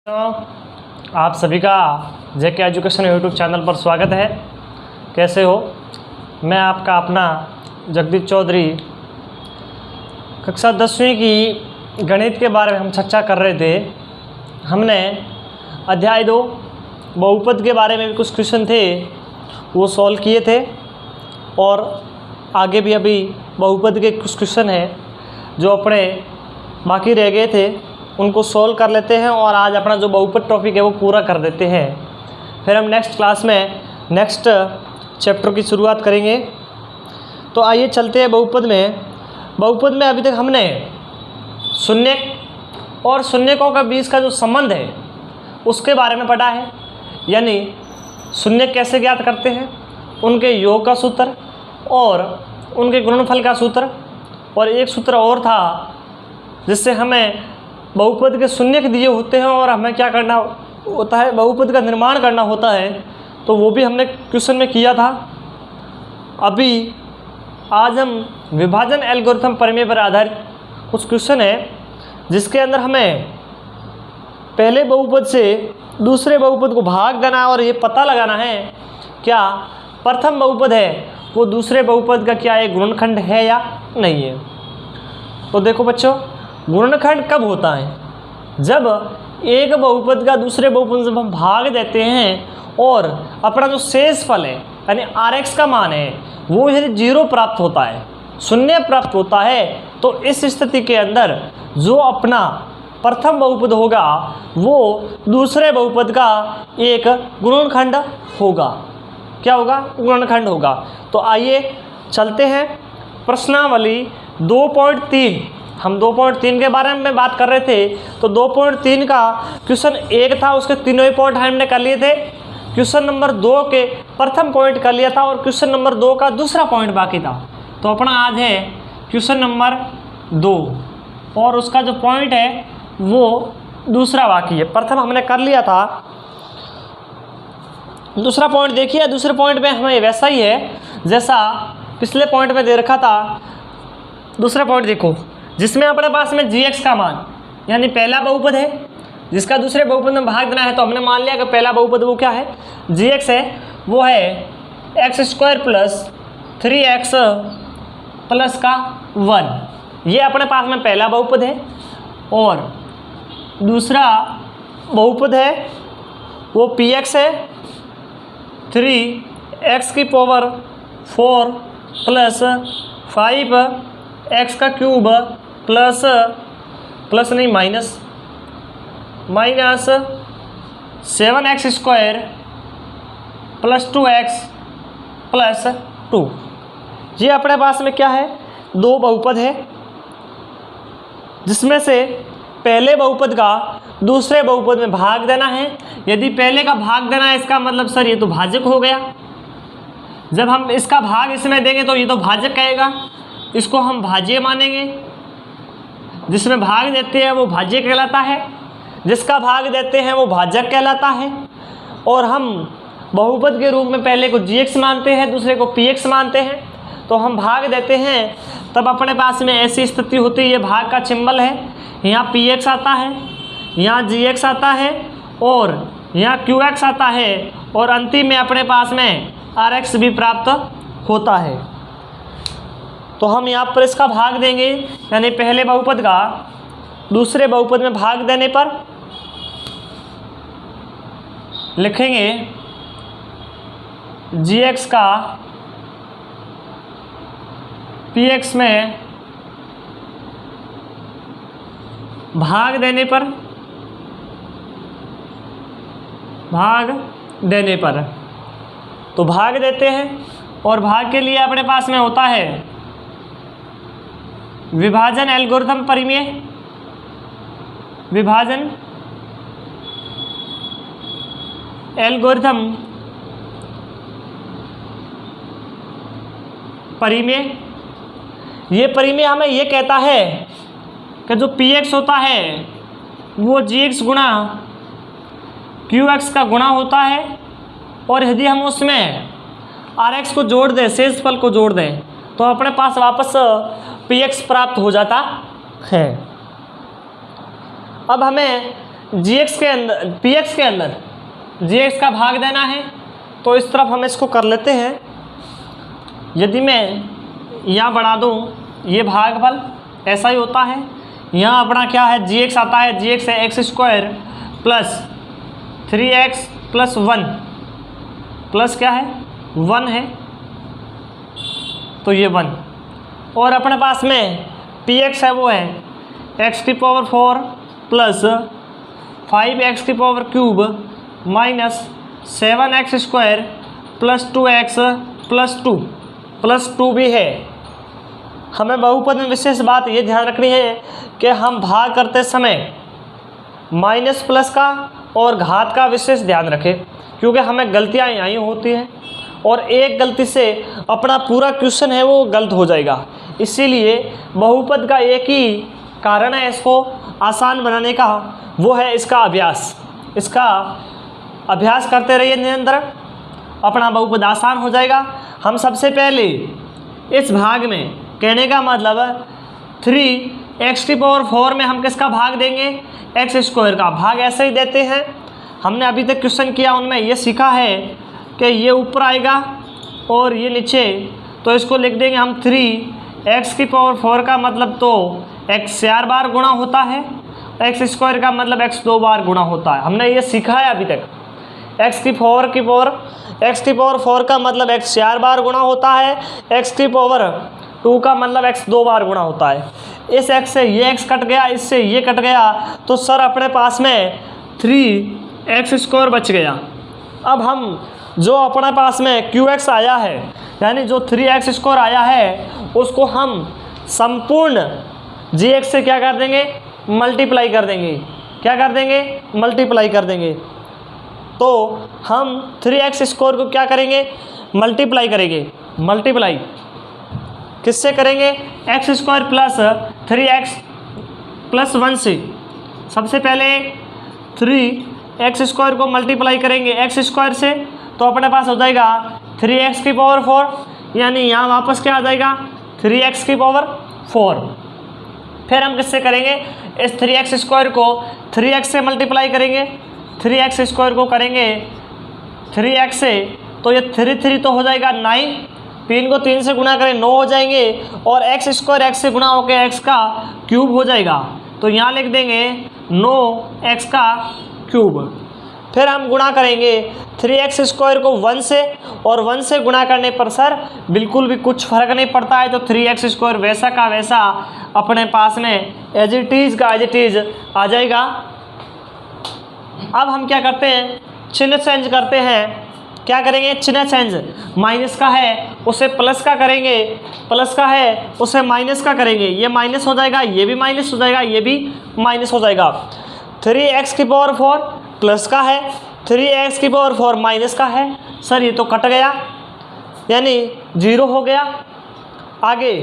आप सभी का जेके एजुकेशन यूट्यूब चैनल पर स्वागत है। कैसे हो? मैं आपका अपना जगदीप चौधरी। कक्षा 10वीं की गणित के बारे में हम चर्चा कर रहे थे। हमने अध्याय 2 बहुपद के बारे में भी कुछ क्वेश्चन थे वो सॉल्व किए थे, और आगे भी अभी बहुपद के कुछ क्वेश्चन हैं जो अपने बाकी रह गए थे, उनको सॉल्व कर लेते हैं और आज अपना जो बहुपद टॉपिक है वो पूरा कर देते हैं। फिर हम नेक्स्ट क्लास में नेक्स्ट चैप्टर की शुरुआत करेंगे। तो आइए चलते हैं बहुपद में। बहुपद में अभी तक हमने शून्यक और शून्यकों के बीच का जो संबंध है उसके बारे में पढ़ा है, यानी शून्यक कैसे ज्ञात करते हैं, उनके योग का सूत्र और उनके गुणनफल का सूत्र, और एक सूत्र और था जिससे हमें बहुपद के शून्यक दिए होते हैं और हमें क्या करना होता है, बहुपद का निर्माण करना होता है। तो वो भी हमने क्वेश्चन में किया था। अभी आज हम विभाजन एल्गोरिथम प्रमेय पर आधारित कुछ क्वेश्चन है जिसके अंदर हमें पहले बहुपद से दूसरे बहुपद को भाग देना है और ये पता लगाना है क्या प्रथम बहुपद है वो दूसरे बहुपद का क्या एक गुणनखंड है या नहीं है। तो देखो बच्चों, गुणनखंड कब होता है? जब एक बहुपद का दूसरे बहुपद से हम भाग देते हैं और अपना जो शेष फल है यानी Rx का मान है वो यदि 0 प्राप्त होता है, 0 प्राप्त होता है, तो इस स्थिति के अंदर जो अपना प्रथम बहुपद होगा वो दूसरे बहुपद का एक गुणनखंड होगा। क्या होगा? गुणनखंड होगा। तो आइए चलते हैं प्रश्नावली 2.3। हम 2.3 के बारे में बात कर रहे थे, तो 2.3 का क्वेश्चन 1 था, उसके तीनों ही पॉइंट हमने कर लिए थे। क्वेश्चन नंबर 2 के प्रथम पॉइंट कर लिया था और क्वेश्चन नंबर 2 का दूसरा पॉइंट बाकी था। तो अपना आज है क्वेश्चन नंबर 2 और उसका जो पॉइंट है वो दूसरा बाकी है। प्रथम हमने कर लिया था, दूसरा पॉइंट देखिए। दूसरे पॉइंट में हमें वैसा ही है जैसा पिछले पॉइंट में दे रखा था। दूसरा पॉइंट देखो जिसमें अपने पास में gx का मान यानी पहला बहुपद है जिसका दूसरे बहुपद में भाग देना है। तो हमने मान लिया कि पहला बहुपद वो क्या है, gx है, वो है x² + 3x प्लस का 1। ये अपने पास में पहला बहुपद है और दूसरा बहुपद है वो px है 3x⁴ प्लस 5x³ प्लस नहीं माइनस 7x² + 2x + 2। ये अपने पास में क्या है, दो बहुपद है जिसमें से पहले बहुपद का दूसरे बहुपद में भाग देना है। यदि पहले का भाग देना है इसका मतलब सर ये तो भाजक हो गया। जब हम इसका भाग इसमें देंगे तो ये तो भाजक कहेगा, इसको हम भाज्य मानेंगे। जिसमें भाग देते हैं वो भाज्य कहलाता है, जिसका भाग देते हैं वो भाजक कहलाता है। और हम बहुपद के रूप में पहले को gx मानते हैं, दूसरे को px मानते हैं। तो हम भाग देते हैं तब अपने पास में ऐसी स्थिति होती है, ये भाग का सिंबल है, यहाँ px आता है, यहाँ gx आता है और यहाँ qx आता है और अंतिम में अपने पास में rx भी प्राप्त होता है। तो हम यहाँ पर इसका भाग देंगे, यानी पहले बहुपद का दूसरे बहुपद में भाग देने पर लिखेंगे gx का px में भाग देने पर तो भाग देते हैं और भाग के लिए अपने पास में होता है विभाजन एल्गोरिथम प्रमेय। विभाजन एल्गोरिथम प्रमेय, ये प्रमेय हमें ये कहता है कि जो px होता है वो gx गुणा qx का गुणा होता है, और यदि हम उसमें rx को जोड़ दें, शेष फल को जोड़ दें, तो अपने पास वापस px प्राप्त हो जाता है। अब हमें gx के अंदर px के अंदर gx का भाग देना है, तो इस तरफ हम इसको कर लेते हैं। यदि मैं यहाँ बढ़ा दूँ ये भागफल ऐसा ही होता है। यहाँ अपना क्या है gx आता है, gx है x square plus 3x plus 1 plus क्या है 1 है, तो ये 1। और अपने पास में px है वो है x की पावर 4 प्लस 5x की power cube minus 7x square plus 2x plus 2 भी है। हमें बहुपद में विशेष बात ये ध्यान रखनी है कि हम भाग करते समय माइनस प्लस का और घात का विशेष ध्यान रखें, क्योंकि हमें गलतियाँ यहीं होती हैं और एक गलती से अपना पूरा क्वेश्चन है वो गलत हो जाएगा। इसीलिए बहुपद का एक ही कारण है इसको आसान बनाने का, वो है इसका अभ्यास। इसका अभ्यास करते रहिए निरंतर, अपना बहुपद आसान हो जाएगा। हम सबसे पहले इस भाग में, कहने का मतलब 3x की पावर 4 में हम किसका भाग देंगे, एक्स स्क्वायर का भाग। ऐसे ही देते हैं, हमने अभी तक क्वेश्चन किया उनमें ये सीखा है कि ये ऊपर आएगा और ये नीचे, तो इसको लिख देंगे हम 3x की पावर 4 का मतलब तो x 4 बार गुणा होता है, एक्स स्क्वायर का मतलब x 2 बार गुणा होता है। हमने ये सीखा है अभी तक। x की पावर 4 का मतलब x 4 बार गुणा होता है, x की पावर 2 का मतलब x 2 बार गुणा होता है। इस x से ये x कट गया, इससे ये कट गया, तो सर अपने पास में 3x स्क्वायर बच गया। अब हम जो अपने पास में qx आया है, यानी जो 3x स्क्वायर आया है, उसको हम संपूर्ण gx से क्या कर देंगे, मल्टीप्लाई कर देंगे। क्या कर देंगे, मल्टीप्लाई कर देंगे। तो हम 3x स्क्वायर को क्या करेंगे, मल्टीप्लाई करेंगे। मल्टीप्लाई किससे करेंगे, x square plus 3x plus 1 से। सबसे पहले 3x स्क्वायर को मल्टीप्लाई करेंगे एक्स स्क्वायर से, तो अपने पास हो जाएगा 3x की पावर 4, यानी यहाँ वापस क्या आ जाएगा 3x की पावर 4। फिर हम किससे करेंगे, इस 3x स्क्वायर को 3x से मल्टीप्लाई करेंगे। 3x स्क्वायर को करेंगे 3x से, तो ये 3 तो हो जाएगा 9, 3 को 3 से गुणा करें 9 हो जाएंगे, और एक्स स्क्वायर एक्स से गुणा होकर एक्स का क्यूब हो जाएगा। तो यहाँ लिख देंगे 9x का क्यूब। फिर हम गुणा करेंगे 3x स्क्वायर को 1 से, और 1 से गुणा करने पर सर बिल्कुल भी कुछ फर्क नहीं पड़ता है, तो 3x स्क्वायर वैसा का वैसा अपने पास में एज इट इज़ का एज इट इज़ आ जाएगा। अब हम क्या करते हैं, चिन्ह चेंज करते हैं। क्या करेंगे, चिन्ह चेंज। माइनस का है उसे प्लस का करेंगे, प्लस का है उसे माइनस का करेंगे। ये माइनस हो जाएगा, ये भी माइनस हो जाएगा, ये भी माइनस हो जाएगा। 3x की पावर 4 प्लस का है, 3x की पावर 4 माइनस का है। सर ये तो कट गया, यानी 0 हो गया। आगे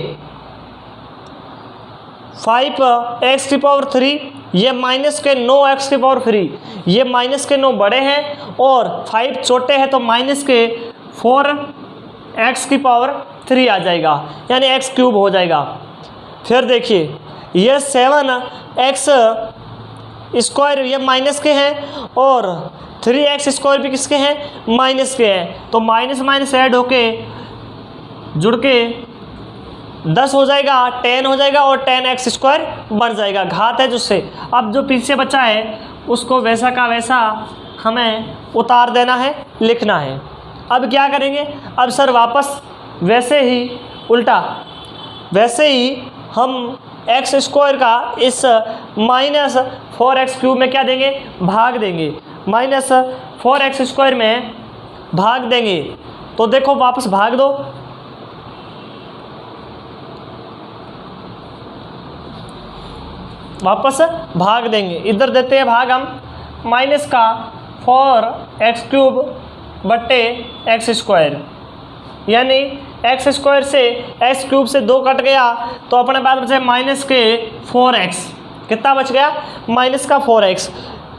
5x की पावर 3, ये माइनस के 9x की पावर 3, ये माइनस के 9 बड़े हैं और 5 छोटे हैं, तो माइनस के 4x की पावर 3 आ जाएगा, यानी x क्यूब हो जाएगा। फिर देखिए ये 7x स्क्वायर ये माइनस के हैं और 3x स्क्वायर भी किसके हैं, माइनस के हैं। तो माइनस माइनस ऐड होके जुड़ के 10 हो जाएगा, 10 हो जाएगा और 10x स्क्वायर बन जाएगा, घात है जिससे। अब जो पीछे बचा है उसको वैसा का वैसा हमें उतार देना है, लिखना है। अब क्या करेंगे, अब सर वापस वैसे ही उल्टा, वैसे ही हम एक्स स्क्वायर का इस माइनस 4x क्यूब में क्या देंगे, भाग देंगे। माइनस 4x स्क्वायर में भाग देंगे, तो देखो वापस भाग दो, वापस भाग देंगे। इधर देते हैं भाग हम माइनस का 4x क्यूब बट्टे एक्स स्क्वायर, यानी एक्स स्क्वायर से एक्स क्यूब से 2 कट गया, तो अपने पास बचे माइनस के 4x। कितना बच गया, माइनस का 4x।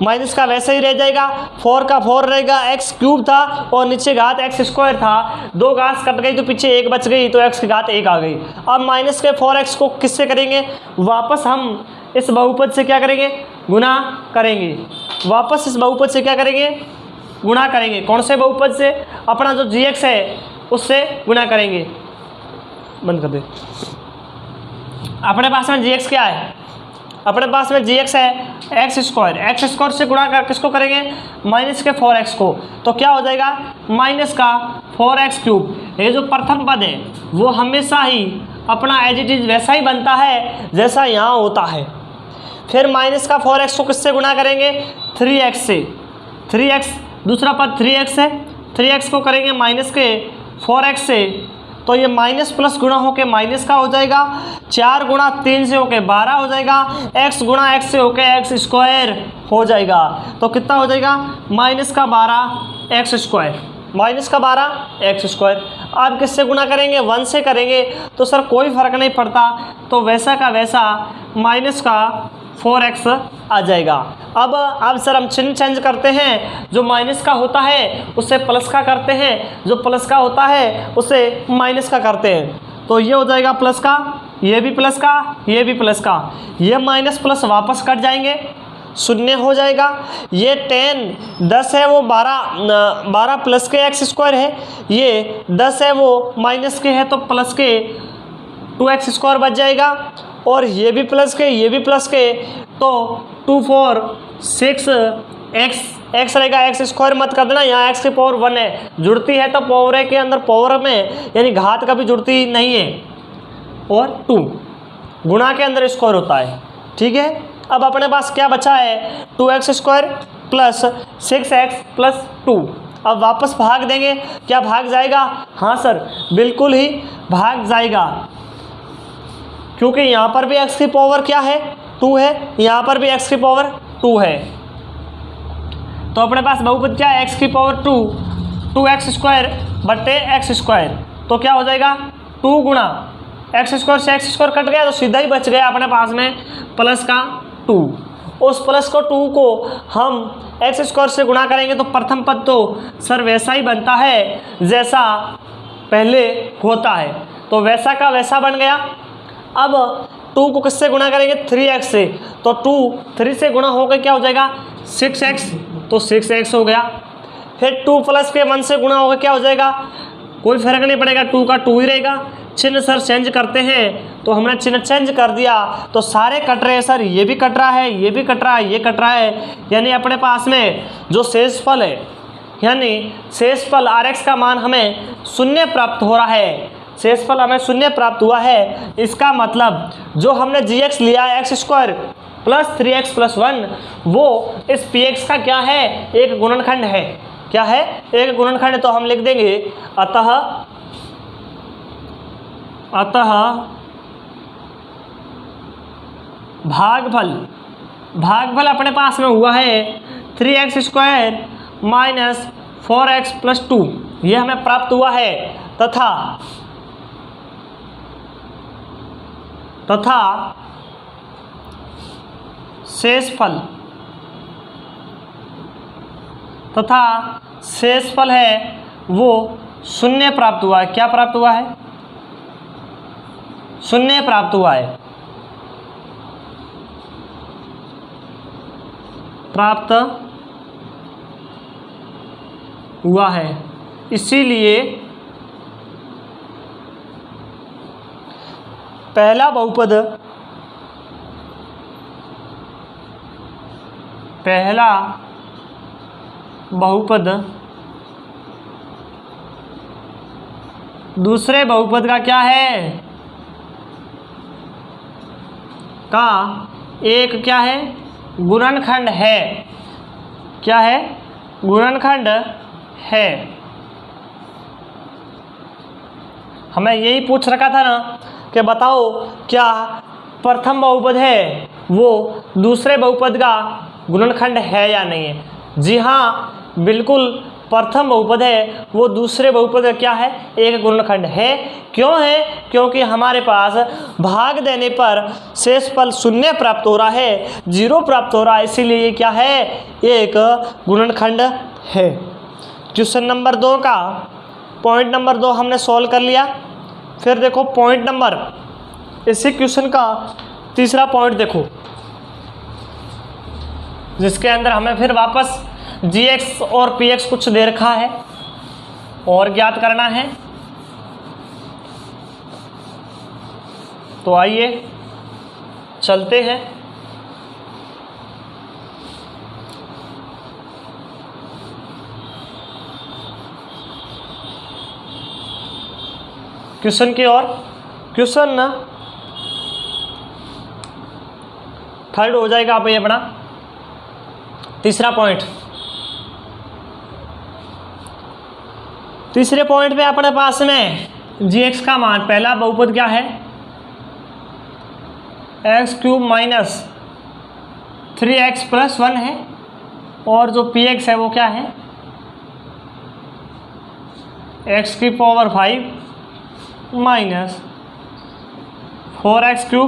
माइनस का वैसे ही रह जाएगा, 4 का 4 रहेगा, एक्स क्यूब था और नीचे घात एक्स स्क्वायर था, 2 घात कट गई तो पीछे 1 बच गई, तो एक्स की घात 1 आ गई। अब माइनस के 4x को किससे करेंगे, वापस हम इस बहुपद से क्या करेंगे, गुना करेंगे, वापस इस बहुपद से क्या करेंगे, गुणा करेंगे। कौन से बहुपद से, अपना जो gx है उससे गुणा करेंगे। बंद कर दे। अपने पास में gx क्या है, अपने पास में gx है एक्स स्क्वायर से गुणा कर किसको करेंगे, माइनस के 4x को, तो क्या हो जाएगा माइनस का 4x क्यूब। ये जो प्रथम पद है वो हमेशा ही अपना एज इट इज वैसा ही बनता है जैसा यहाँ होता है। फिर माइनस का 4x को किससे गुणा करेंगे, 3x से, 3x दूसरा पद 3x है, 3x को करेंगे माइनस के 4x से, तो ये माइनस प्लस गुणा होके माइनस का हो जाएगा, 4 गुणा 3 से होके 12 हो जाएगा, x गुणा x से होके x स्क्वायर हो जाएगा। तो कितना हो जाएगा माइनस का 12 x स्क्वायर, माइनस का 12 x स्क्वायर। अब किससे गुणा करेंगे, 1 से करेंगे, तो सर कोई फ़र्क नहीं पड़ता, तो वैसा का वैसा माइनस का 4x आ जाएगा। अब सर हम चिन्ह चेंज करते हैं, जो माइनस का होता है उसे प्लस का करते हैं, जो प्लस का होता है उसे माइनस का करते हैं। तो ये हो जाएगा प्लस का, ये भी प्लस का, ये भी प्लस का, ये माइनस प्लस वापस कट जाएंगे, शून्य हो जाएगा। ये 10 है वो 12 प्लस के x स्क्वायर है, ये 10 है वो माइनस के है तो प्लस के 2x स्क्वायर बच जाएगा, और ये भी प्लस के ये भी प्लस के, तो 2 4 6 x रहेगा, x स्क्वायर मत कर देना, यहाँ x की पावर 1 है, जुड़ती है तो पावर के अंदर पावर में यानी घात कभी जुड़ती नहीं है, और 2 गुणा के अंदर स्क्वायर होता है। ठीक है, अब अपने पास क्या बचा है, 2x square plus 6x plus 2। अब वापस भाग देंगे, क्या भाग जाएगा, हाँ सर बिल्कुल ही भाग जाएगा, क्योंकि यहाँ पर भी x की पावर क्या है 2 है, यहाँ पर भी x की पावर 2 है। तो अपने पास बहुपद क्या है, x की पावर 2x स्क्वायर बटे x स्क्वायर, तो क्या हो जाएगा 2 गुणा x स्क्वायर से x स्क्वायर कट गया तो सीधा ही बच गया अपने पास में प्लस का 2। उस प्लस को 2 को हम x स्क्वायर से गुणा करेंगे तो प्रथम पद तो सर वैसा ही बनता है जैसा पहले होता है, तो वैसा का वैसा बन गया। अब 2 को किससे गुणा करेंगे, 3x से, तो 3 से गुणा होकर क्या हो जाएगा 6x, तो 6x हो गया। फिर 2 प्लस के 1 से गुणा होकर क्या हो जाएगा, कोई फर्क नहीं पड़ेगा, 2 का 2 ही रहेगा। चिन्ह सर चेंज करते हैं, तो हमने चिन्ह चेंज कर दिया तो सारे कट रहे हैं सर, ये भी कट रहा है, ये भी कट रहा है, ये कट रहा है, यानी अपने पास में जो शेषफल है यानी शेषफल Rx का मान हमें 0 प्राप्त हो रहा है, शेषफल हमें 0 प्राप्त हुआ है। इसका मतलब जो हमने gx लिया है x square plus 3x plus 1, वो इस px का क्या है, एक गुणनखंड है। क्या है, एक गुणनखंड है। तो हम लिख देंगे अतः भागफल अपने पास में हुआ है 3x square minus 4x plus 2, ये हमें प्राप्त हुआ है, तथा शेषफल है वो 0 प्राप्त हुआ है। क्या प्राप्त हुआ है, 0 प्राप्त हुआ है, प्राप्त हुआ है। इसीलिए पहला बहुपद दूसरे बहुपद का क्या है, का एक क्या है, गुणनखंड है। क्या है, गुणनखंड है। हमें यही पूछ रखा था ना कि बताओ क्या प्रथम बहुपद है वो दूसरे बहुपद का गुणनखंड है या नहीं है। जी हाँ, बिल्कुल प्रथम बहुपद है वो दूसरे बहुपद का क्या है, एक गुणनखंड है। क्यों है, क्योंकि हमारे पास भाग देने पर शेषफल 0 प्राप्त हो रहा है, 0 प्राप्त हो रहा है, इसीलिए ये क्या है, एक गुणनखंड है। क्वेश्चन नंबर 2 का पॉइंट नंबर 2 हमने सॉल्व कर लिया। फिर देखो पॉइंट नंबर, इसी क्वेश्चन का तीसरा पॉइंट देखो, जिसके अंदर हमें फिर वापस gx और px कुछ दे रखा है और ज्ञात करना है। तो आइए चलते हैं। क्वेश्चन की ओर। क्वेश्चन ना थर्ड हो जाएगा आप ये अपना तीसरा पॉइंट। तीसरे पॉइंट पे अपने पास में gx का मान, पहला बहुपद क्या है, x³ माइनस 3x प्लस 1 है, और जो px है वो क्या है, x³ minus 4x³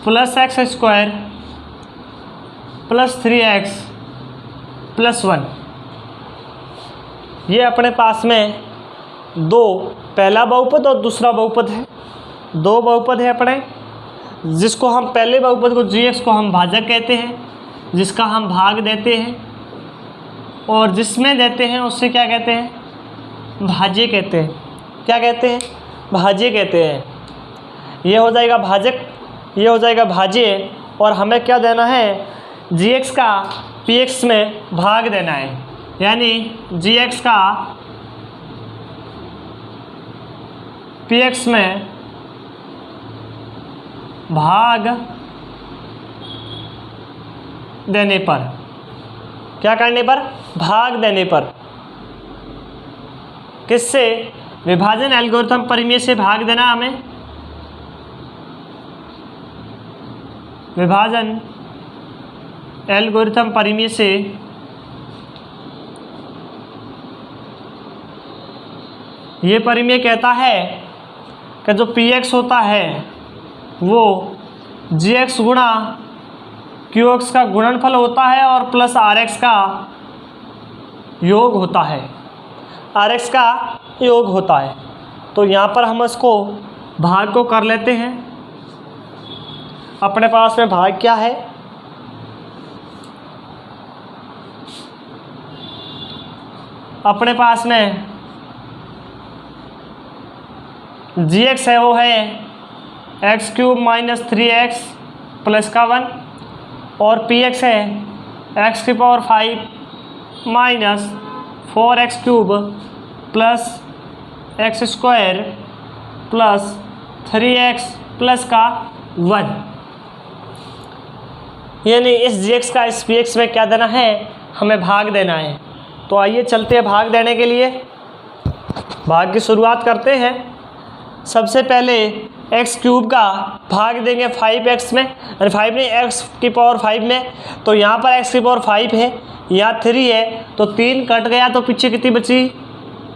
plus x² plus 3x plus 1। ये अपने पास में दो, पहला बहुपद और दूसरा बहुपद है, दो बहुपद है अपने, जिसको हम पहले बहुपद को gx को हम भाजक कहते हैं, जिसका हम भाग देते हैं, और जिसमें देते हैं उससे क्या कहते हैं, भाज्य कहते हैं। क्या कहते हैं, भाज्य कहते हैं। ये हो जाएगा भाजक, ये हो जाएगा भाज्य, और हमें क्या देना है, gx का px में भाग देना है, यानी gx का px में भाग देने पर, क्या करने पर, भाग देने पर, किससे, विभाजन एल्गोरिथम परिमेय से भाग देना हमें, विभाजन एल्गोरिथम परिमेय से ये परिमेय कहता है कि जो px होता है वो gx गुणा qx का गुणनफल होता है और प्लस rx का योग होता है, rx का योग होता है। तो यहाँ पर हम इसको भाग को कर लेते हैं। अपने पास में भाग क्या है, अपने पास में gx है वो है x³ माइनस 3x प्लस का 1, और px है x³ minus 4x³ plus x² plus 3x plus का 1। यानी इस gx का इस px में क्या देना है, हमें भाग देना है। तो आइए चलते हैं भाग देने के लिए। भाग की शुरुआत करते हैं। सबसे पहले x³ का भाग देंगे 5x में, यानी 5 नहीं x⁵ में। तो यहाँ पर x⁵ है, यहाँ 3 है, तो 3 कट गया, तो पीछे कितनी बची,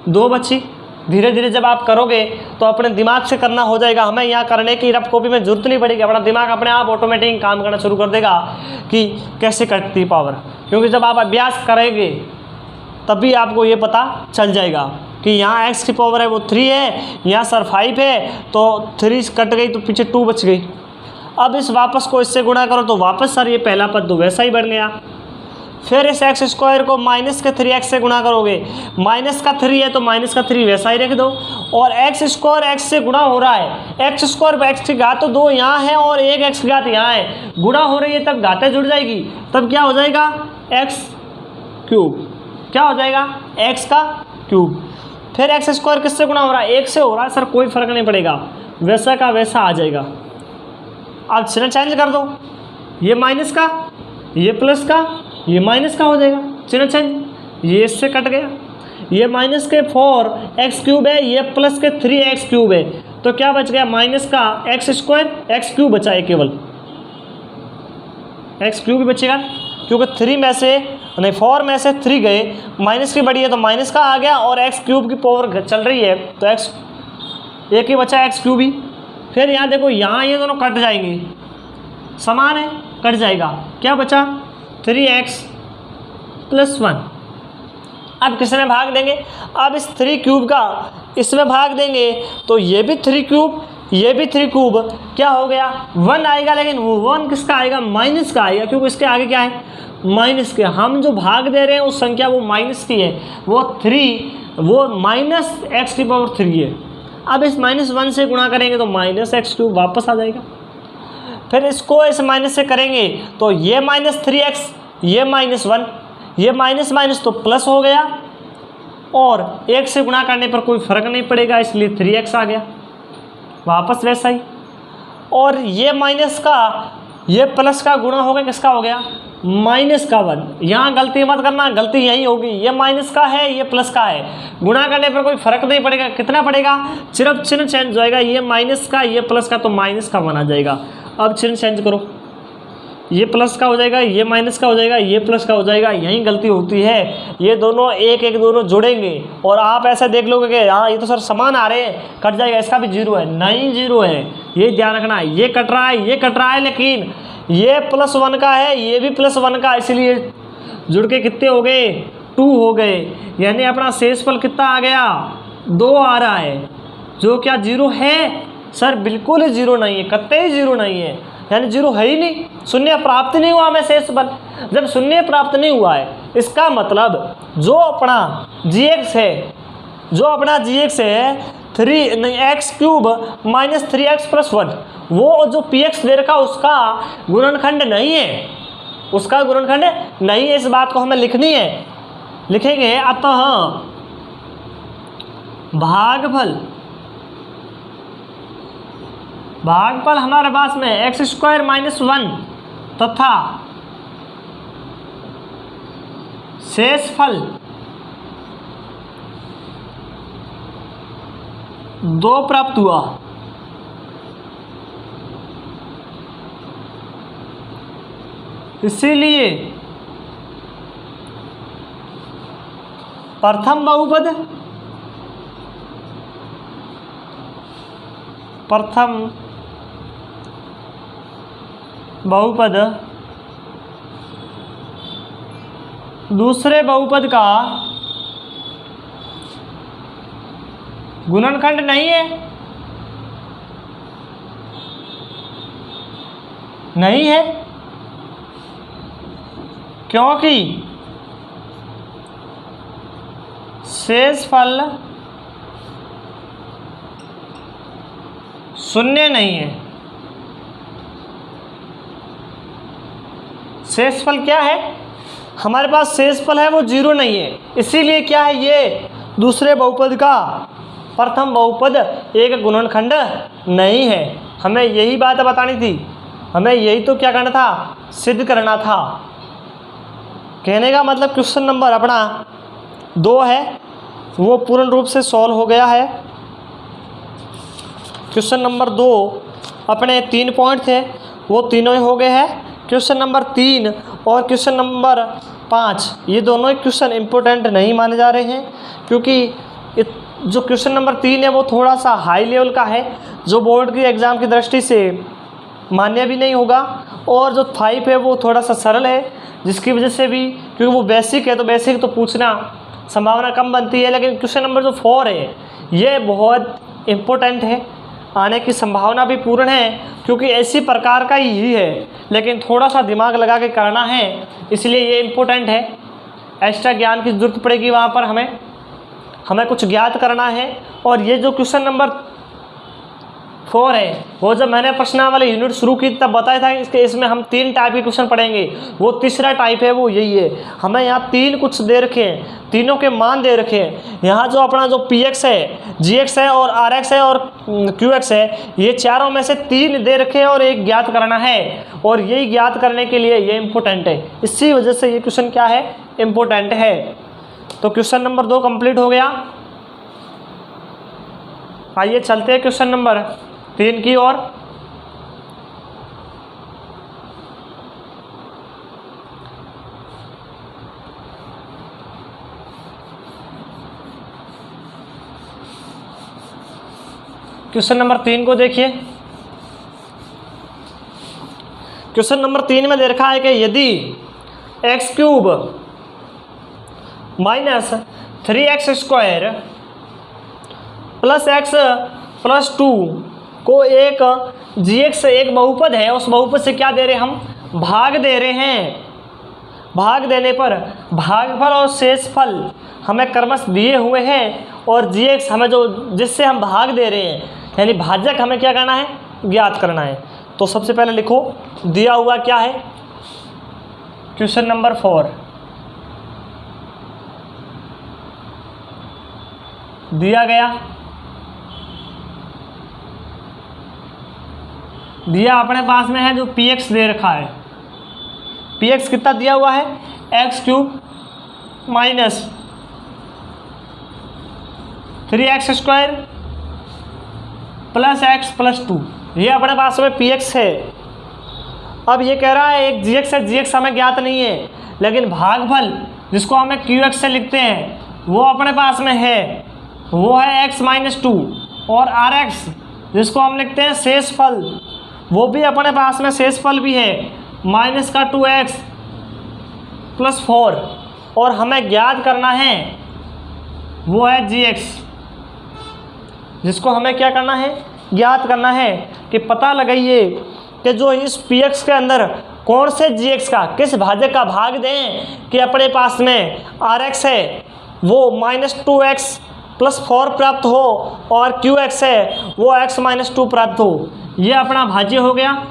2 बची। धीरे धीरे जब आप करोगे तो अपने दिमाग से करना हो जाएगा, हमें यहाँ करने की रफ कॉपी में जरूरत नहीं पड़ेगी, अपना दिमाग अपने आप ऑटोमेटिक काम करना शुरू कर देगा कि कैसे कटती पावर। क्योंकि जब आप अभ्यास करेंगे तभी आपको ये पता चल जाएगा कि यहाँ x³ है वो 3 है, यहाँ सर 5 है, तो 3 कट गई तो पीछे 2 बच गई। अब इस वापस को इससे गुणा करो तो वापस सर ये पहला पद तो वैसा ही बन गया। फिर इस x² को माइनस के 3x से गुणा करोगे, माइनस का 3 है तो माइनस का 3 वैसा ही रख दो, और x² x से गुणा हो रहा है, x² x की घात तो 2 यहाँ है और 1 x की घात यहाँ है, गुणा हो रही है, तब घातें जुड़ जाएगी, तब क्या हो जाएगा, x³ क्या हो जाएगा, x³। फिर x² किससे गुणा हो रहा है, 1 से हो रहा है, सर कोई फर्क नहीं पड़ेगा, वैसा का वैसा आ जाएगा। अब चिन्ह चेंज कर दो, ये माइनस का, ये प्लस का, ये माइनस का हो जाएगा, चिन्ह चेंज, ये इससे कट गया, ये माइनस के 4x³ है, ये प्लस के 3x³ है, तो क्या बच गया, माइनस का x² x³ बचा है, केवल x³ बचेगा, क्योंकि 3 में से नहीं 4 में से 3 गए, माइनस की बड़ी है तो माइनस का आ गया, और x³ की पावर चल रही है तो x एक ही बचा x³ ही। फिर यहाँ देखो, यहाँ ये दोनों कट जाएंगे, समान है, कट जाएगा, क्या बचा, 3x प्लस 1। अब किसमें भाग देंगे, अब इस 3³ का इसमें भाग देंगे, तो ये भी 3³ ये भी 3 क्यूब क्या हो गया 1 आएगा, लेकिन वो 1 किसका आएगा, माइनस का आएगा, क्योंकि इसके आगे क्या है, माइनस के। हम जो भाग दे रहे हैं उस संख्या वो माइनस की है, वो 3 वो माइनस एक्स की पावर 3 है। अब इस -1 से गुणा करेंगे तो -x³ वापस आ जाएगा। फिर इसको इस माइनस से करेंगे तो ये -3x, ये -1, ये माइनस माइनस तो प्लस हो गया, और 1 से गुणा करने पर कोई फ़र्क नहीं पड़ेगा, इसलिए 3x आ गया वापस वैसा ही। और ये माइनस का ये प्लस का गुणा हो गया, किसका हो गया, माइनस का 1। यहाँ गलती मत करना, गलती यही होगी, ये माइनस का है ये प्लस का है, गुणा करने पर कोई फर्क नहीं पड़ेगा, कितना पड़ेगा, सिर्फ चिन्ह चेंज होएगा, ये माइनस का ये प्लस का, तो माइनस का 1 आ जाएगा। अब चिन्ह चेंज करो, ये प्लस का हो जाएगा, ये माइनस का हो जाएगा, ये प्लस का हो जाएगा, यहीं गलती होती है। ये दोनों एक एक दोनों जुड़ेंगे और आप ऐसा देख लोगे कि हाँ ये तो सर समान आ रहे हैं, कट जाएगा, इसका भी 0 है, नहीं 0 है, ये ध्यान रखना। ये कट रहा है, ये कट रहा है, लेकिन ये +1 का है, ये भी +1 का, इसलिए जुड़ के कितने हो गए, 2 हो गए। यानी अपना शेषफल कितना आ गया, 2 आ रहा है, जो क्या 0 है, सर बिल्कुल ही 0 नहीं है, कतई ही 0 नहीं है, यानी 0 है ही नहीं, शून्य प्राप्त नहीं हुआ हमें शेषफल। जब शून्य प्राप्त नहीं हुआ है, इसका मतलब जो अपना gx है, जो अपना gx है x³ - 3x + 1, वो जो px दे रखा उसका गुणनखंड नहीं है, उसका गुणनखंड नहीं है। इस बात को हमें लिखनी है, लिखेंगे अतः भागफल हमारे पास में x² - 1 तथा शेषफल 2 प्राप्त हुआ। इसीलिए प्रथम बहुपद दूसरे बहुपद का गुणनखंड नहीं है, नहीं है, क्योंकि शेषफल 0 नहीं है। शेषफल क्या है, हमारे पास शेषफल है वो 0 नहीं है, इसीलिए क्या है, ये दूसरे बहुपद का प्रथम बहुपद एक गुणनखंड नहीं है। हमें यही बात बतानी थी, हमें यही तो क्या करना था, सिद्ध करना था। कहने का मतलब क्वेश्चन नंबर अपना 2 है वो पूर्ण रूप से सॉल्व हो गया है। क्वेश्चन नंबर 2 अपने 3 पॉइंट थे वो तीनों ही हो गए हैं। क्वेश्चन नंबर 3 और क्वेश्चन नंबर 5 ये दोनों ही क्वेश्चन इम्पोर्टेंट नहीं माने जा रहे हैं, क्योंकि जो क्वेश्चन नंबर 3 है वो थोड़ा सा हाई लेवल का है, जो बोर्ड की एग्ज़ाम की दृष्टि से मान्य भी नहीं होगा, और जो 5 है वो थोड़ा सा सरल है, जिसकी वजह से भी, क्योंकि वो बेसिक है तो बेसिक तो पूछना संभावना कम बनती है। लेकिन क्वेश्चन नंबर जो 4 है ये बहुत इम्पोर्टेंट है, आने की संभावना भी पूर्ण है, क्योंकि ऐसी प्रकार का ही है, लेकिन थोड़ा सा दिमाग लगा के करना है, इसलिए ये इम्पोर्टेंट है। एक्स्ट्रा ज्ञान की ज़रूरत पड़ेगी वहाँ पर, हमें कुछ ज्ञात करना है। और ये जो क्वेश्चन नंबर 4 है वो जब मैंने प्रश्नावली यूनिट शुरू की तब बताया था कि इसमें हम 3 टाइप के क्वेश्चन पढ़ेंगे, वो तीसरा टाइप है वो यही है। हमें यहाँ 3 कुछ दे रखे हैं, तीनों के मान दे रखे हैं। यहाँ जो अपना जो px है, gx है और rx है और qx है, ये चारों में से 3 दे रखे हैं और एक ज्ञात करना है, और यही ज्ञात करने के लिए ये इम्पोर्टेंट है। इसी वजह से ये क्वेश्चन क्या है, इम्पोर्टेंट है। तो क्वेश्चन नंबर 2 कंप्लीट हो गया। आइए चलते हैं क्वेश्चन नंबर 3 की ओर। क्वेश्चन नंबर 3 को देखिए। क्वेश्चन नंबर 3 में दे रखा है कि यदि x³ - 3x² + x + 2 को एक gx एक बहुपद है, उस बहुपद से क्या दे रहे हैं, हम भाग दे रहे हैं। भाग देने पर भागफल और शेषफल हमें क्रमश दिए हुए हैं और gx हमें जो जिससे हम भाग दे रहे हैं यानी भाजक हमें क्या करना है, ज्ञात करना है। तो सबसे पहले लिखो दिया हुआ क्या है, क्वेश्चन नंबर 4 दिया अपने पास में है जो px दे रखा है। px कितना दिया हुआ है, x³ minus 3x² plus x plus 2, ये अपने पास में px है। अब ये कह रहा है एक gx है, gx हमें ज्ञात नहीं है, लेकिन भागफल जिसको हमें qx से लिखते हैं वो अपने पास में है, वो है x माइनस 2, और rx जिसको हम लिखते हैं शेषफल, वो भी अपने पास में शेषफल भी है माइनस का 2x प्लस 4, और हमें ज्ञात करना है वो है gx, जिसको हमें क्या करना है, ज्ञात करना है। कि पता लगाइए कि जो इस px के अंदर कौन से gx का किस भाजक का भाग दें कि अपने पास में rx है वो माइनस 2x प्लस 4 प्राप्त हो और qx है वो x माइनस 2 प्राप्त हो। ये अपना भाज्य हो गया,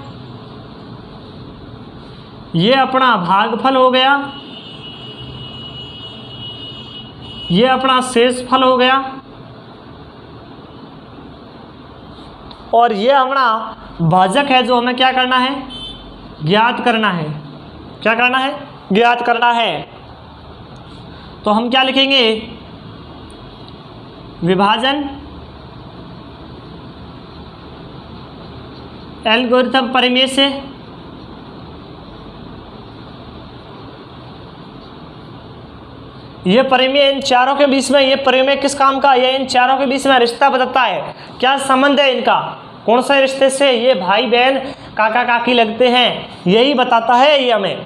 ये अपना भागफल हो गया, ये अपना शेषफल हो गया, और ये हमारा भाजक है जो हमें क्या करना है, ज्ञात करना है। क्या करना है, ज्ञात करना है। तो हम क्या लिखेंगे, विभाजन एल्गोरिथम परिमेय से ये परिमेय इन चारों के बीच में, ये परिमेय किस काम का, ये इन चारों के बीच में रिश्ता बताता है। क्या संबंध है इनका, कौन से रिश्ते से ये भाई बहन काका काकी लगते हैं, यही बताता है ये हमें।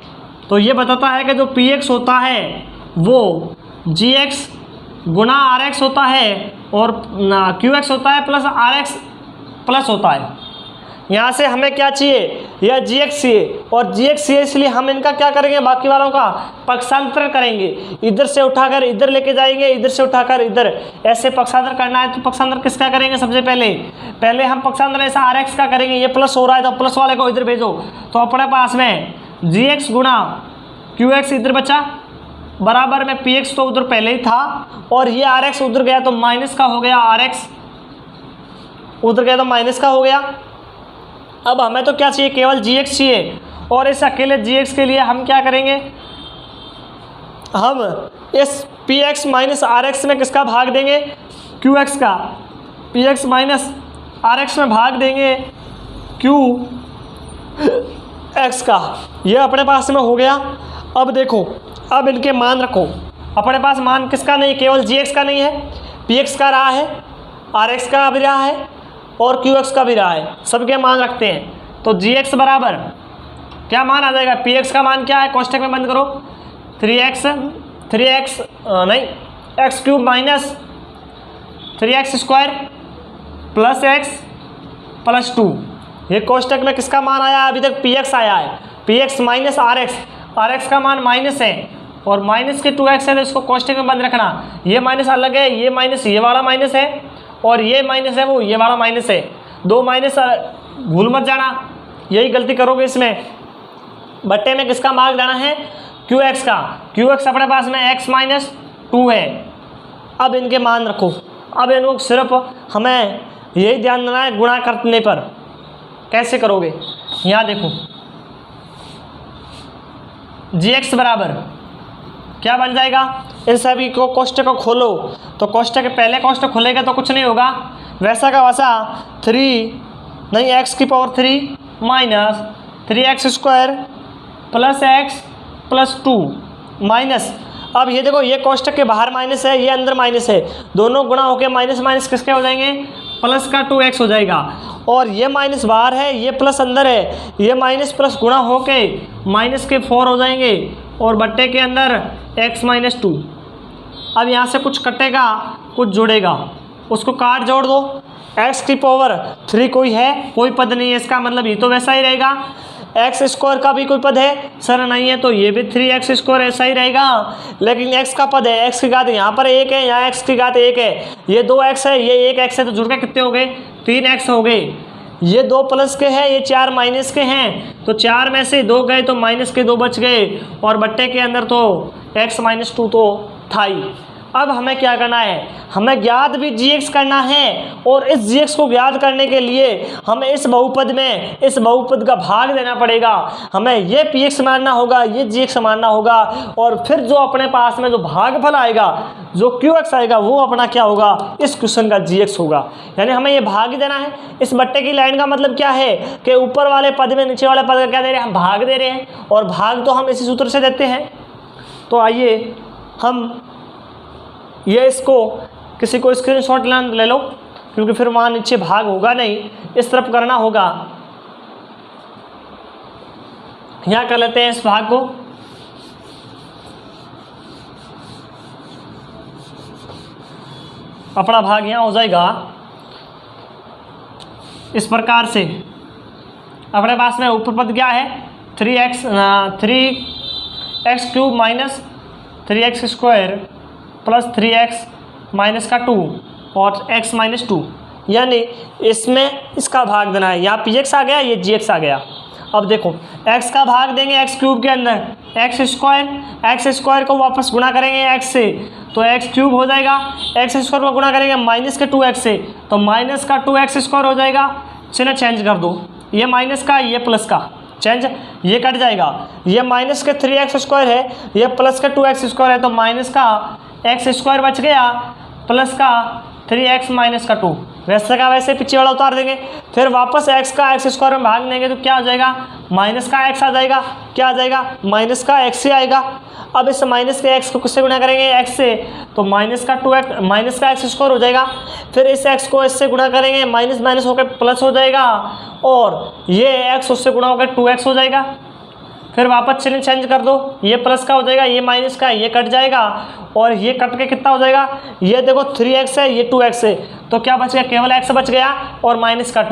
तो ये बताता है कि जो px होता है वो gx गुना rx होता है और qx होता है प्लस rx प्लस होता है। यहाँ से हमें क्या चाहिए, यह gx चाहिए, और gx चाहिए इसलिए हम इनका क्या करेंगे, बाकी वालों का पक्षांतर करेंगे। इधर से उठाकर इधर लेके जाएंगे, इधर से उठाकर इधर, ऐसे पक्षांतर करना है। तो पक्षांतर किसका करेंगे, सबसे पहले हम पक्षांतर ऐसा rx का करेंगे। ये प्लस हो रहा है तो प्लस वाले को इधर भेजो, तो अपने पास में gx गुना qx इधर बचा बराबर में px तो उधर पहले ही था, और ये rx उधर गया तो माइनस का हो गया, rx उधर गया तो माइनस का हो गया। अब हमें तो क्या चाहिए, केवल gx चाहिए, और इस अकेले gx के लिए हम क्या करेंगे, हम इस px माइनस rx में किसका भाग देंगे, qx का, px माइनस rx में भाग देंगे qx का। ये अपने पास में हो गया। अब देखो, अब इनके मान रखो, अपने पास मान किसका नहीं, केवल gx का नहीं है, px का रहा है, rx का भी रहा है और qx का भी रहा है, सबके मान रखते हैं। तो gx बराबर क्या मान आ जाएगा, px का मान क्या है, कोष्टक में बंद करो, 3x नहीं x³ minus 3x² plus x plus 2। ये कोष्टक में किसका मान आया, अभी तक px आया है, px माइनस rx का मान माइनस है और माइनस के 2x है तो इसको कोष्टक में बंद रखना। ये माइनस अलग है, ये माइनस ये वाला माइनस है, और ये माइनस है वो ये वाला माइनस है, दो माइनस भूल मत जाना, यही गलती करोगे इसमें। बट्टे में किसका मार्क देना है, qx का, qx अपने पास में x माइनस 2 है। अब इनके मान रखो, अब इनको सिर्फ हमें यही ध्यान देना है गुणा करने पर कैसे करोगे। यहाँ देखो gx बराबर क्या बन जाएगा, इन सभी को कोष्टक को खोलो, तो कोष्टक पहले कोष्टक खोलेगा तो कुछ नहीं होगा, वैसा का वैसा 3 minus 3x² plus x plus 2 minus. अब ये देखो, ये कोष्टक के बाहर माइनस है, ये अंदर माइनस है, दोनों गुणा होकर माइनस माइनस किसके हो जाएंगे, प्लस का 2x हो जाएगा, और ये माइनस बाहर है, ये प्लस अंदर है, ये माइनस प्लस गुणा होके माइनस के 4 हो जाएंगे, और बट्टे के अंदर x माइनस 2। अब यहाँ से कुछ कटेगा कुछ जुड़ेगा, उसको काट जोड़ दो, एक्स की पावर 3 कोई है, कोई पद नहीं है, इसका मतलब ये तो वैसा ही रहेगा। एक्स स्क्वायर का भी कोई पद है सर, नहीं है, तो ये भी 3x स्क्वायर ऐसा ही रहेगा। लेकिन x का पद है, x की घात यहाँ पर 1 है, यहाँ x की घात 1 है, ये 2x है, ये 1x है, तो जुड़ के कितने हो गए? 3x हो गए। ये 2 प्लस के हैं, ये 4 माइनस के हैं, तो 4 में से 2 गए तो माइनस के 2 बच गए, और बट्टे के अंदर तो x - 2 तो था ही। अब हमें क्या करना है? हमें ज्ञात भी gx करना है, और इस gx को ज्ञात करने के लिए हमें इस बहुपद में इस बहुपद का भाग देना पड़ेगा। हमें ये px मानना होगा, ये gx मानना होगा, और फिर जो अपने पास में जो भागफल आएगा, जो qx आएगा, वो अपना क्या होगा? इस क्वेश्चन का gx होगा। यानी हमें ये भाग ही देना है। इस बट्टे की लाइन का मतलब क्या है कि ऊपर वाले पद में नीचे वाले पद का क्या दे रहे हैं? हम भाग दे रहे हैं, और भाग तो हम इसी सूत्र से देते हैं। तो आइए हम ये इसको किसी को स्क्रीनशॉट ले लो, क्योंकि फिर वहाँ नीचे भाग होगा नहीं, इस तरफ करना होगा। यहाँ कर लेते हैं इस भाग को। अपना भाग यहाँ हो जाएगा इस प्रकार से। अपने पास में ऊपर पद क्या है? 3x cube minus 3x square plus 3x minus का 2 और x - 2, यानी इसमें इसका भाग देना है। यहाँ px आ गया, ये gx आ गया। अब देखो x का भाग देंगे x क्यूब के अंदर, x स्क्वायर को वापस गुणा करेंगे x से, तो x क्यूब हो जाएगा। x स्क्वायर को गुणा करेंगे माइनस के 2x से, तो माइनस का 2x स्क्वायर हो जाएगा। चिन्ह चेंज कर दो, ये माइनस का, ये प्लस का, चेंज, ये कट जाएगा। ये माइनस के 3x स्क्वायर है, ये प्लस का 2x स्क्वायर है, तो माइनस का x स्क्वायर बच गया, प्लस का 3x माइनस का 2, वैसे का वैसे पीछे वाला उतार देंगे। फिर वापस x का x स्क्वायर में भाग देंगे, तो क्या हो जाएगा? माइनस का x आ जाएगा। क्या आ जाएगा? माइनस का x ही आएगा। अब इस माइनस के x को किससे गुणा करेंगे? x से, तो माइनस का 2x माइनस का x स्क्वायर हो जाएगा। फिर इस x को इससे गुणा करेंगे, माइनस माइनस होकर प्लस हो जाएगा, और ये x उससे गुणा होकर 2x हो जाएगा। फिर वापस चिन्ह चेंज कर दो, ये प्लस का हो जाएगा, ये माइनस का, ये कट जाएगा, और ये कट के कितना हो जाएगा? ये देखो 3x है, ये 2x है, तो क्या बच गया? केवल x बच गया, और माइनस का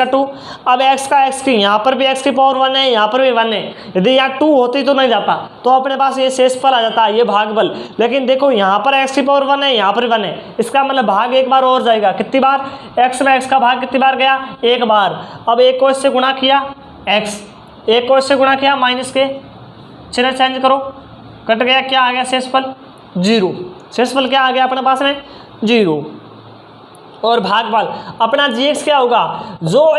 2। अब x का x की, यहाँ पर भी x की पावर 1 है, यहाँ पर भी 1 है। यदि यहाँ 2 होती तो नहीं जाता, तो अपने पास ये शेषफल आ जाता, ये भागफल। लेकिन देखो यहाँ पर x की पावर 1 है, यहाँ पर भी 1 है, इसका मतलब भाग एक बार और जाएगा। कितनी बार? x में x का भाग कितनी बार गया? एक बार। अब एक को इससे गुणा किया x, एक को इससे गुणा किया माइनस के, चिन्ह चेंज करो, कट गया, क्या आ गया? शेषफल 0। शेषफल क्या आ गया अपने पास में? 0। और भागफल अपना gx क्या होगा? जो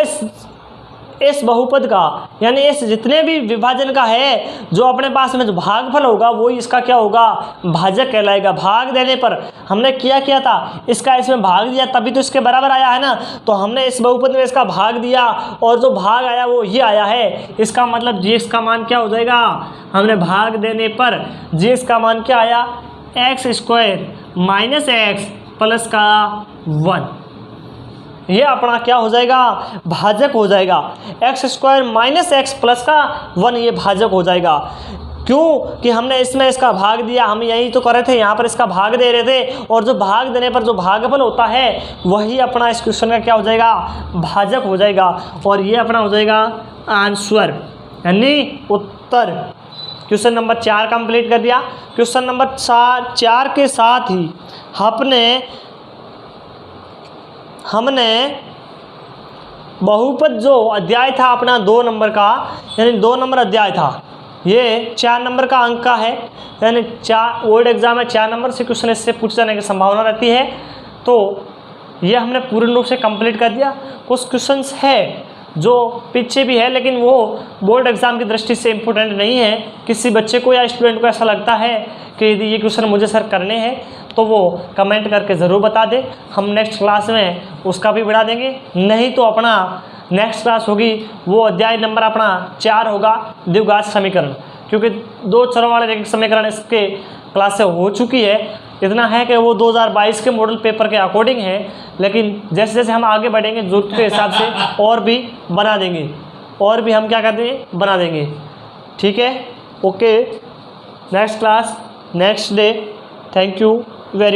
इस बहुपद का, यानी इस जितने भी विभाजन का है, जो अपने पास में जो भागफल होगा, वो इसका क्या होगा? भाजक कहलाएगा। भाग देने पर हमने किया था, इसका इसमें भाग दिया, तभी तो इसके बराबर आया है ना। तो हमने इस बहुपद में इसका भाग दिया, और जो भाग आया वो ये आया है। इसका मतलब gx का मान क्या हो जाएगा? हमने भाग देने पर gx का मान क्या आया? x square minus x plus का 1। ये अपना क्या हो जाएगा? भाजक हो जाएगा। x square minus x plus का 1, ये भाजक हो जाएगा। क्यों? कि हमने इसमें इसका भाग दिया, हम यही तो कर रहे थे, यहाँ पर इसका भाग दे रहे थे, और जो भाग देने पर जो भागफल होता है, वही अपना इस क्वेश्चन का क्या हो जाएगा? भाजक हो जाएगा। और ये अपना हो जाएगा आंसर, यानी उत्तर। क्वेश्चन नंबर 4 कंप्लीट कर दिया। क्वेश्चन नंबर 4 के साथ ही हमने बहुपद जो अध्याय था अपना 2 नंबर का, यानी 2 नंबर अध्याय था, ये 4 नंबर का अंक का है, यानी 4 बोर्ड एग्जाम में 4 नंबर से क्वेश्चन इससे पूछे जाने की संभावना रहती है। तो ये हमने पूर्ण रूप से कंप्लीट कर दिया। कुछ क्वेश्चंस है जो पीछे भी है, लेकिन वो बोर्ड एग्जाम की दृष्टि से इम्पोर्टेंट नहीं है। किसी बच्चे को या स्टूडेंट को ऐसा लगता है कि यदि ये क्वेश्चन मुझे सर करने हैं, तो वो कमेंट करके ज़रूर बता दे, हम नेक्स्ट क्लास में उसका भी बढ़ा देंगे। नहीं तो अपना नेक्स्ट क्लास होगी, वो अध्याय नंबर अपना 4 होगा, द्विघात समीकरण, क्योंकि 2 चरों वाले रैखिक समीकरण इसके क्लास से हो चुकी है। इतना है कि वो 2022 के मॉडल पेपर के अकॉर्डिंग है, लेकिन जैसे जैसे हम आगे बढ़ेंगे जरूरत के हिसाब से और भी बना देंगे, और भी हम क्या कर देंगे? बना देंगे। ठीक है, okay, next class next day. Thank you very